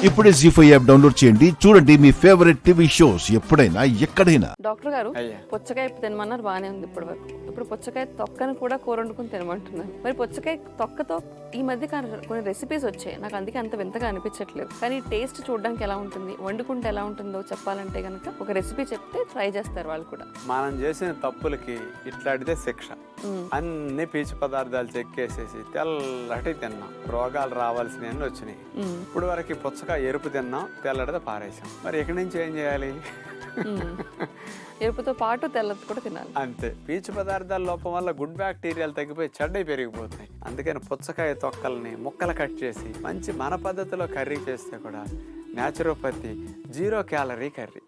ఇప్పుడే జీ5 app download చేయండి. చూడండి మీ ఫేవరెట్ టీవీ షోస్ ఎప్పుడైనా ఎక్కడైనా. డాక్టర్ గారు పుచ్చకాయ తినమన్నారు, బాగానే ఉంది ఇప్పటి వరకు. ఇప్పుడు పుచ్చకాయ తొక్కను కూడా కూర వండుకుని తినమంటున్నారు. మరి పుచ్చకాయ తొక్కతో ఈ మధ్య కొన్ని రెసిపీస్ వచ్చాయి, నాకు అందుకే అంత వింతగా అనిపించట్లేదు. కానీ టేస్ట్ చూడడానికి ఎలా ఉంటుంది, వండుకుంటే ఎలా ఉంటుందో చెప్పాలంటే కనుక ఒక రెసిపీ చెప్తే ట్రై చేస్తారు వాళ్ళు కూడా. మనం చేసిన తప్పులకి ఇట్లాంటిదే శిక్ష. అన్ని పీచు పదార్థాలు చెక్కేసేసి తెల్లటి తిన్నాం, రోగాలు రావాల్సినవి వచ్చినాయి. ఇప్పుడు వరకు పుచ్చకాయ ఎరుపు తిన్నాం, తెల్లడితే పారేసాం. మరి ఇక్కడి నుంచి ఏం చేయాలి? ఎరుపుతో పాటు తెల్లది కూడా తినాలి. అంతే. పీచు పదార్థాల లోపం వల్ల గుడ్ బ్యాక్టీరియాలు తగ్గిపోయి చెడ్డై పెరిగిపోతాయి. అందుకని పుచ్చకాయ తొక్కల్ని ముక్కలు కట్ చేసి మంచి మన పద్ధతిలో కర్రీ చేస్తే కూడా న్యాచురోపతి 0 క్యాలరీ కర్రీ.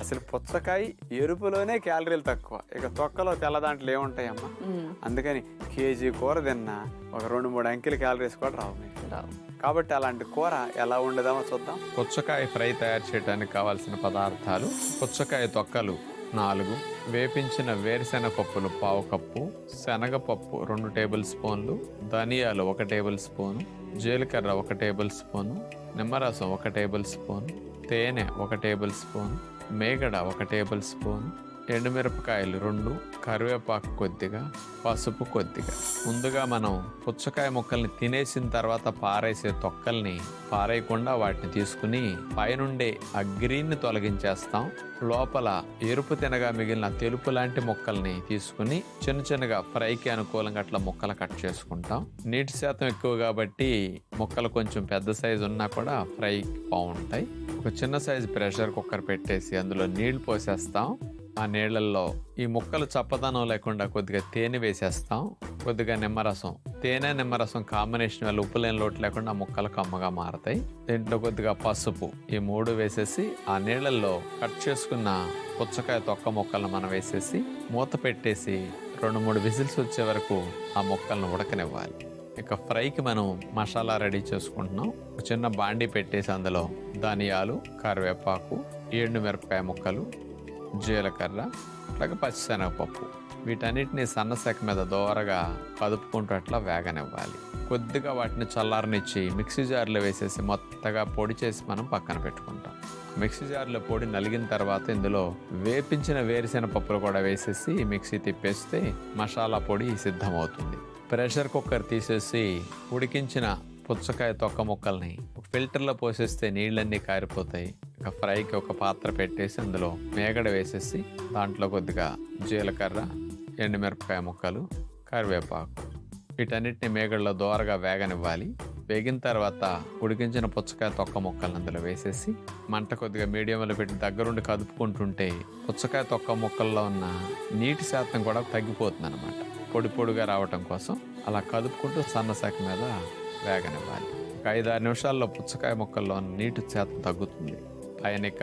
అసలు పుచ్చకాయ ఎరుపులోనే క్యాలరీలు తక్కువ, ఇక తొక్కలో తెల్ల దాంట్లో ఏముంటాయమ్మా. అందుకని కేజీ కూర తిన్నా ఒక 2-3 అంకెల క్యాలరీస్ కూడా రావు. కాబట్టి అలాంటి కూర ఎలా ఉండదామో చూద్దాం. పుచ్చకాయ ఫ్రై తయారు చేయడానికి కావాల్సిన పదార్థాలు: పుచ్చకాయ తొక్కలు 4, వేపించిన వేరుశెనగ పప్పులు 1/2 కప్పు, శనగపప్పు 2 టేబుల్ స్పూన్లు, ధనియాలు 1 టేబుల్ స్పూను, జీలకర్ర 1 టేబుల్ స్పూను, నిమ్మరసం 1 టేబుల్ స్పూన్, తేనె 1 టేబుల్ స్పూన్, మేగడ 1 టేబుల్ స్పూన్, ఎండుమిరపకాయలు 2, కరివేపాకు కొద్దిగా, పసుపు కొద్దిగా. ముందుగా మనం పుచ్చకాయ ముక్కల్ని తినేసిన తర్వాత పారేసే తొక్కల్ని పారేయకుండా వాటిని తీసుకుని పైనుండే ఆ గ్రీన్ని తొలగించేస్తాం. లోపల ఎరుపు తినగా మిగిలిన తెలుపు లాంటి ముక్కల్ని తీసుకుని చిన్న చిన్నగా ఫ్రైకి అనుకూలంగా అట్లా ముక్కలు కట్ చేసుకుంటాం. నీటి శాతం ఎక్కువ కాబట్టి ముక్కలు కొంచెం పెద్ద సైజు ఉన్నా కూడా ఫ్రై బాగుంటాయి. ఒక చిన్న సైజు ప్రెషర్ కుక్కర్ పెట్టేసి అందులో నీళ్లు పోసేస్తాం. ఆ నీళ్లలో ఈ ముక్కలు చప్పదనం లేకుండా కొద్దిగా తేనె వేసేస్తాం, కొద్దిగా నిమ్మరసం. తేనె నిమ్మరసం కాంబినేషన్ వల్ల ఉప్పు లేని లోటు లేకుండా ముక్కలు కమ్మగా మారతాయి. దీంట్లో కొద్దిగా పసుపు, ఈ 3 వేసేసి ఆ నీళ్లలో కట్ చేసుకున్న పుచ్చకాయ తొక్క ముక్కలను మనం వేసేసి మూత పెట్టేసి 2-3 విజిల్స్ వచ్చే వరకు ఆ ముక్కలను ఉడకనివ్వాలి. ఇక ఫ్రైకి మనం మసాలా రెడీ చేసుకుంటున్నాం. ఒక చిన్న బాండీ పెట్టేసి అందులో ధనియాలు, కరివేపాకు, ఎండుమిరపకాయ ముక్కలు, జీలకర్ర, అలాగే పచ్చిశనగపప్పు, వీటన్నిటిని సన్నసెక మీద దోరగా కదుపుకుంటూ అట్లా వేగనివ్వాలి. కొద్దిగా వాటిని చల్లారనిచ్చి మిక్సీ జార్లో వేసేసి మొత్తగా పొడి చేసి మనం పక్కన పెట్టుకుంటాం. మిక్సీ జార్లో పొడి నలిగిన తర్వాత ఇందులో వేపించిన వేరుశెనగ పప్పులు కూడా వేసేసి మిక్సీ తిప్పేస్తే మసాలా పొడి సిద్ధమవుతుంది. ప్రెషర్ కుక్కర్ తీసేసి ఉడికించిన పుచ్చకాయ తొక్క ముక్కల్ని ఫిల్టర్లో పోసేస్తే నీళ్ళన్నీ కారిపోతాయి. ఇక ఫ్రైకి ఒక పాత్ర పెట్టేసి అందులో మేగడ వేసేసి దాంట్లో కొద్దిగా జీలకర్ర, ఎండుమిరపకాయ ముక్కలు, కరివేపాకు, వీటన్నిటిని మేగడలో దోరగా వేగనివ్వాలి. వేగిన తర్వాత ఉడికించిన పుచ్చకాయ తొక్క ముక్కలను అందులో వేసేసి మంట కొద్దిగా మీడియంలో పెట్టి దగ్గరుండి కదుపుకుంటుంటే పుచ్చకాయ తొక్క ముక్కల్లో ఉన్న నీటి శాతం కూడా తగ్గిపోతుంది అన్నమాట. పొడి పొడిగా రావటం కోసం అలా కదుపుకుంటూ సన్నశాఖ మీద వేగనివ్వాలి. ఒక 5-6 నిమిషాల్లో పుచ్చకాయ ముక్కల్లో నీటి శాతం తగ్గుతుంది. పైనక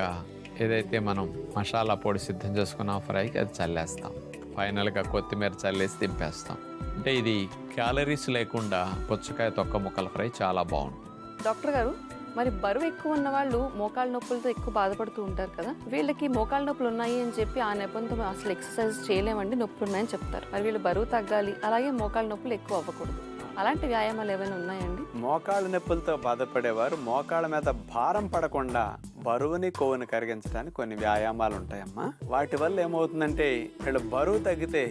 ఏదైతే మనం మసాలా పొడి సిద్ధం చేసుకున్నాం ఫ్రైకి అది చల్లేస్తాం. ఫైనల్గా కొత్తిమీర చల్లేసి దింపేస్తాం. అంటే ఇది క్యాలరీస్ లేకుండా పుచ్చకాయ తొక్క ముక్కల ఫ్రై చాలా బాగుంటుంది. డాక్టర్ గారు, మరి బరువు ఎక్కువ ఉన్న వాళ్ళు మోకాళ్ళ నొప్పులతో ఎక్కువ బాధపడుతూ ఉంటారు కదా, వీళ్ళకి మోకాళ్ళ నొప్పులు ఉన్నాయి అని చెప్పి ఆ నెపంతో అసలు ఎక్సర్సైజ్ చేయలేమండి, నొప్పులు ఉన్నాయని చెప్తారు. మరి వీళ్ళు బరువు తగ్గాలి, అలాగే మోకాళ్ళ నొప్పులు ఎక్కువ అవ్వకూడదు, అలాంటి వ్యాయామాలు ఏమైనా ఉన్నాయండి? మోకాళ్ళ నొప్పులతో బాధపడేవారు మోకాళ్ళ మీద భారం పడకుండా బరువుని కొవ్వుని కరిగించడానికి కొన్ని వ్యాయామాలు ఉంటాయమ్మా. వాటి వల్ల ఏమవుతుందంటే వీళ్ళు బరువు తగ్గితే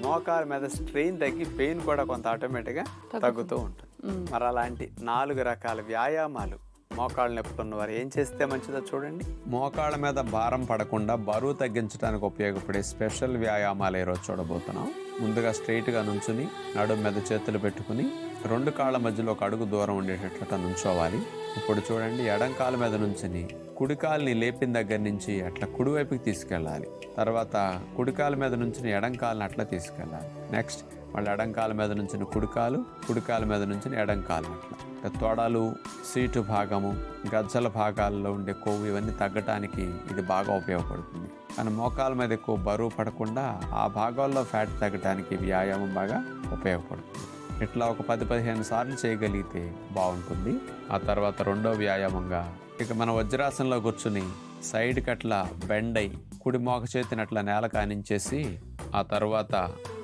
మోకాళ్ళ మీద స్ట్రెయిన్ తగ్గి పెయిన్ కూడా కొంత ఆటోమేటిక్గా తగ్గుతూ ఉంటుంది. మరి అలాంటి 4 రకాల వ్యాయామాలు మోకాళ్ళ నొప్పులు ఉన్నవారు ఏం చేస్తే మంచిదో చూడండి. మోకాళ్ళ మీద భారం పడకుండా బరువు తగ్గించడానికి ఉపయోగపడే స్పెషల్ వ్యాయామాలు ఈరోజు చూడబోతున్నాం. ముందుగా స్ట్రైట్గా నుంచుని నడుము మీద చేతులు పెట్టుకుని 2 కాళ్ళ మధ్యలో ఒక అడుగు దూరం ఉండేటట్లుగా నుంచోవాలి. ఇప్పుడు చూడండి, ఎడం కాళ్ళ మీద నుంచుని కుడికాల్ని లేపిన దగ్గర నుంచి అట్లా కుడివైపుకి తీసుకెళ్ళాలి. తర్వాత కుడికాల మీద నుంచి ఎడం కాళ్ళని అట్లా తీసుకెళ్ళాలి. నెక్స్ట్ మళ్ళీ ఎడం కాళ్ళ మీద నుంచి కుడికాల మీద నుంచి ఎడం కాళ్ళని అట్లా. తొడలు, సీటు భాగము, గజ్జల భాగాల్లో ఉండే కొవ్వు ఇవన్నీ తగ్గటానికి ఇది బాగా ఉపయోగపడుతుంది. కానీ మోకాల మీద ఎక్కువ బరువు పడకుండా ఆ భాగాల్లో ఫ్యాట్ తగ్గడానికి వ్యాయామం బాగా ఉపయోగపడుతుంది. ఇట్లా ఒక 10-15 సార్లు చేయగలిగితే బాగుంటుంది. ఆ తర్వాత రెండో వ్యాయామంగా ఇక మన వజ్రాసనంలో కూర్చుని సైడ్కి అట్లా బెండ్ అయి కుడి మోక చేతిని అట్లా నేల కానించేసి ఆ తర్వాత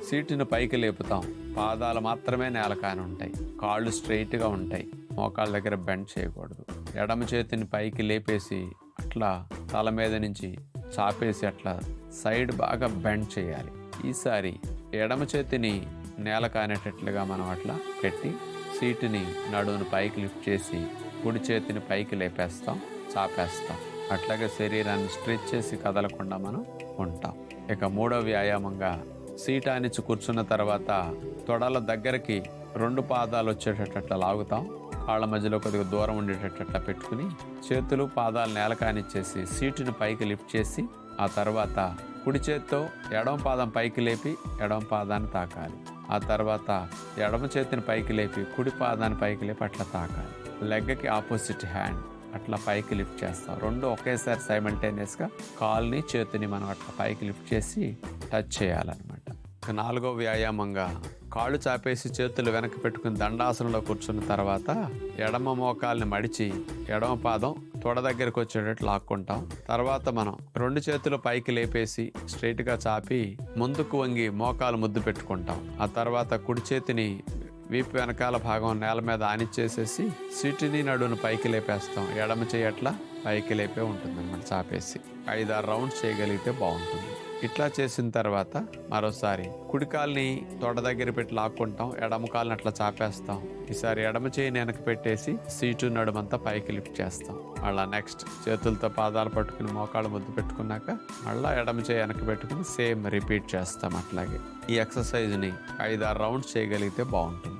సీటును పైకి లేపుతాం. పాదాలు మాత్రమే నేల కాని ఉంటాయి, కాళ్ళు స్ట్రైట్గా ఉంటాయి, మోకాళ్ళ దగ్గర బెండ్ చేయకూడదు. ఎడమ చేతిని పైకి లేపేసి అట్లా తల మీద నుంచి చాపేసి అట్లా సైడ్ బాగా బెండ్ చేయాలి. ఈసారి ఎడమ చేతిని నేల కానేటట్లుగా మనం అట్లా పెట్టి సీటుని నడువును పైకి లిఫ్ట్ చేసి కుడి చేతిని పైకి లేపేస్తాం, చాపేస్తాం. అట్లాగే శరీరాన్ని స్ట్రెచ్ చేసి కదలకుండా మనం ఉంటాం. ఇక మూడో వ్యాయామంగా సీట్ ఆనిచ్చి కూర్చున్న తర్వాత తొడల దగ్గరికి 2 పాదాలు వచ్చేటట్టు లాగుతాం. కాళ్ళ మధ్యలో కొద్దిగా దూరం ఉండేటట్టు పెట్టుకుని చేతులు పాదాలు నేల కానిచ్చేసి సీటుని పైకి లిఫ్ట్ చేసి ఆ తర్వాత కుడి చేత్తో ఎడమ పాదం పైకి లేపి ఎడమ పాదాన్ని తాకాలి. ఆ తర్వాత ఎడమ చేతిని పైకి లేపి కుడి పాదాన్ని పైకి లేపి అట్లా తాకాలి. లెగ్కి ఆపోజిట్ హ్యాండ్ అట్లా పైకి లిఫ్ట్ చేస్తాం. 2 ఒకేసారి సైమల్టేనియస్గా కాల్ని చేతిని మనం అట్లా పైకి లిఫ్ట్ చేసి టచ్ చేయాలన్నమాట. ఇక 4వ వ్యాయామంగా కాళ్ళు చాపేసి చేతులు వెనక్కి పెట్టుకుని దండాసనంలో కూర్చున్న తర్వాత ఎడమ మోకాల్ని మడిచి ఎడమ పాదం తొడ దగ్గరికి వచ్చేటట్టు లాక్కుంటాం. తర్వాత మనం 2 చేతులు పైకి లేపేసి స్ట్రైట్గా చాపి ముందుకు వంగి మోకాలు ముద్దు పెట్టుకుంటాం. ఆ తర్వాత కుడి చేతిని వీపు వెనకాల భాగం నేల మీద ఆనిచ్చేసేసి సీటుని నడువును పైకి లేపేస్తాం. ఎడమ చేయి అట్లా పైకి లేపే ఉంటుంది అన్నమాట. చాపేసి 5-6 రౌండ్స్ చేయగలిగితే బాగుంటుంది. ఇట్లా చేసిన తర్వాత మరోసారి కుడి కాల్ని తొడ దగ్గర పెట్టి లాక్కుంటాం, ఎడమ కాల్ని అట్లా చాపేస్తాం. ఈసారి ఎడమ చేయిని వెనక్కి పెట్టేసి సీటు నడుమంతా పైకి లిఫ్ట్ చేస్తాం. అలా నెక్స్ట్ చేతులతో పాదాలు పట్టుకుని మోకాళ్ళు ముద్దు పెట్టుకున్నాక మళ్ళీ ఎడమ చేయి వెనక్కి పెట్టుకుని సేమ్ రిపీట్ చేస్తాం. అట్లాగే ఈ ఎక్సర్సైజ్ని 5-6 రౌండ్స్ చేయగలిగితే బాగుంటుంది.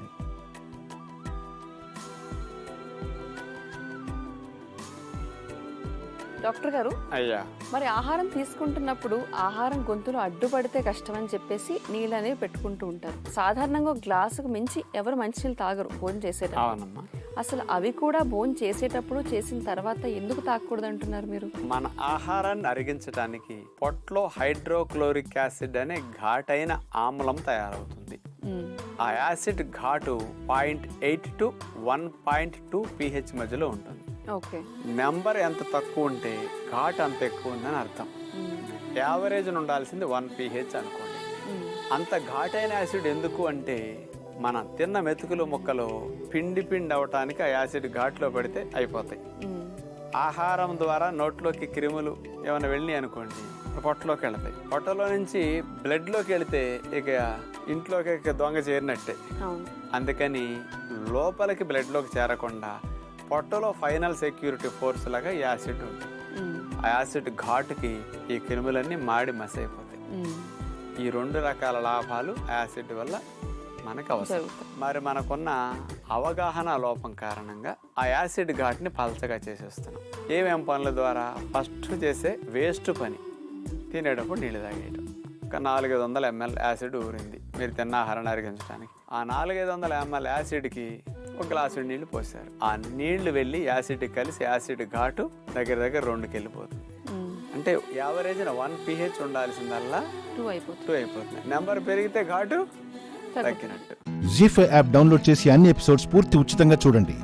డాక్టర్ గారు, అయ్యా, మరి ఆహారం తీసుకుంటున్నప్పుడు ఆహారం గొంతులో అడ్డుపడితే కష్టం అని చెప్పేసి నీళ్ళు అనేవి పెట్టుకుంటూ ఉంటారు. సాధారణంగా గ్లాసుకు మించి ఎవరు మంచినీళ్ళు తాగరు భోజనం చేసేటప్పుడు. అసలు అవి కూడా భోజనం చేసేటప్పుడు చేసిన తర్వాత ఎందుకు తాగకూడదు అంటున్నారు మీరు? మన ఆహారాన్ని అరిగించడానికి పొట్లో హైడ్రోక్లోరిక్ యాసిడ్ అనే ఘాటైన ఆమ్లం తయారవుతుంది. ఆ యాసిడ్ ఘాటు 0.8 to 1.2 pH మధ్యలో ఉంటుంది. నెంబర్ ఎంత తక్కువ ఉంటే ఘాట్ అంత ఎక్కువ ఉందని అర్థం. యావరేజ్ ఉండాల్సింది 1 pH అనుకోండి. అంత ఘాటైన యాసిడ్ ఎందుకు అంటే మన తిన్న మెతుకులు ముక్కలు పిండి అవటానికి ఆ యాసిడ్ ఘాట్లో పడితే అయిపోతాయి. ఆహారం ద్వారా నోట్లోకి క్రిములు ఏమైనా వెళ్ళినాయి అనుకోండి, పొట్టలోకి వెళతాయి. పొట్టలో నుంచి బ్లడ్లోకి వెళితే ఇక ఇంట్లోకి దొంగ చేరినట్టే. అందుకని లోపలికి బ్లడ్లోకి చేరకుండా పొట్టలో ఫైనల్ సెక్యూరిటీ ఫోర్స్ లాగా యాసిడ్ ఉంటుంది. ఆ యాసిడ్ ఘాటుకి ఈ క్రిములన్నీ మాడి మసైపోతాయి. ఈ 2 రకాల లాభాలు యాసిడ్ వల్ల మనకు అవసరం. మరి మనకున్న అవగాహన లోపం కారణంగా ఆ యాసిడ్ ఘాట్ని పలచగా చేసేస్తున్నాం. ఏమేం పనుల ద్వారా? ఫస్ట్ చేసే వేస్ట్ పని, తినేటప్పుడు నీళ్ళు తాగేయటం. ఒక 400-500 ml యాసిడ్ ఊరింది మీరు తిన్న ఆహారాన్ని అరిగించడానికి. ఆ 400-500 ml యాసిడ్కి 1 గ్లాసు నీళ్లు పోసారు. ఆ నీళ్లు వెళ్ళి యాసిడ్ కలిసి యాసిడ్ ఘాటు దగ్గర 2కి వెళ్ళిపోతుంది. అంటే యావరేజ్న 1 pH ఉండాల్సిందల్లా 2 అయిపోతుంది. నెంబర్ పెరిగితే ఘాటు తగ్గినట్టు. జీ5 యాప్ డౌన్లోడ్ చేసి అన్ని ఎపిసోడ్స్ పూర్తి ఉచితంగా చూడండి.